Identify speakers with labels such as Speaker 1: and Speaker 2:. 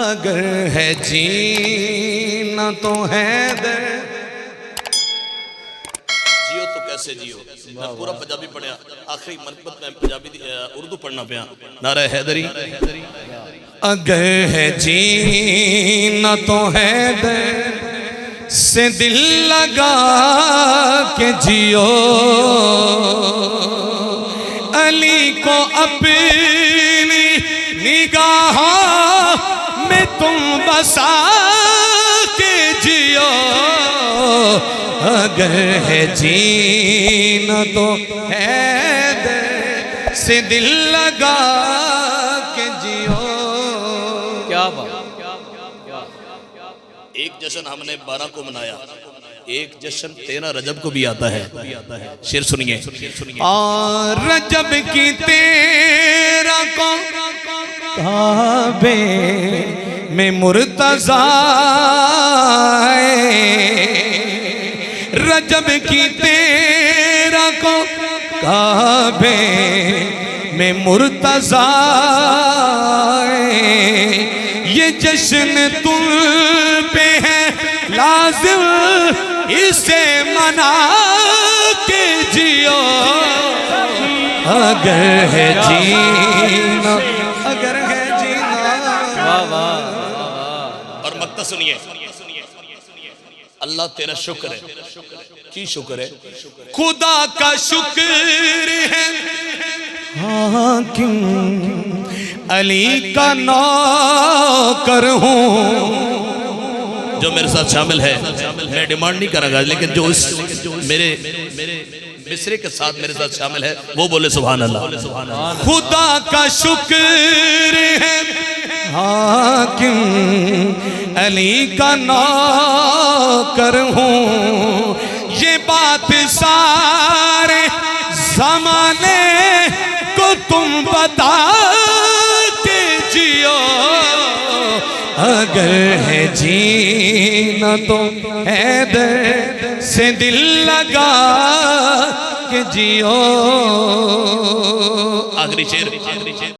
Speaker 1: अगर है जीना तो है दर,
Speaker 2: जियो तो कैसे जियो। मैं पूरा पंजाबी पढ़िया, आखिरी मनपत में पंजाबी उर्दू पढ़ना पिया। नारा हैदरी।
Speaker 1: अगर है जीना तो है दर से दिल लगा के जियो, अली को अपनी निगाहों में तुम बसा के जियो। अगर है जीना तो है दर से दिल लगा के जियो।
Speaker 3: क्या बात।
Speaker 2: एक जश्न हमने 12 को मनाया, एक जश्न 13 रजब को भी आता है। शेर सुनिए।
Speaker 1: और रजब की 13 को काबे में मुर्तज़ा है, रजब की 13 को काबे में मुर्तज़ा है। ये जश्न तुम पे है लाजिम, इसे मना के जियो। अगर है जीना, अगर है जीना।
Speaker 3: वाह वाह।
Speaker 2: और मक्ता सुनिए। अल्लाह तेरा शुक्र है। की शुक्र है?
Speaker 1: खुदा का शुक्र है हाकिम अली का नौकर हूँ।
Speaker 2: जो मेरे साथ शामिल है, मैं डिमांड नहीं करूंगा, लेकिन जो इस मेरे मिसरे के साथ मेरे साथ शामिल है वो बोले सुभान अल्लाह।
Speaker 1: खुदा का शुक्र है हाकिम अली का नौकर हूँ। ये बात सारे ज़माने को तुम बता के जियो। अगर है जीना तो है दर से दिल लगा के जियो।
Speaker 2: आखिरी शेर।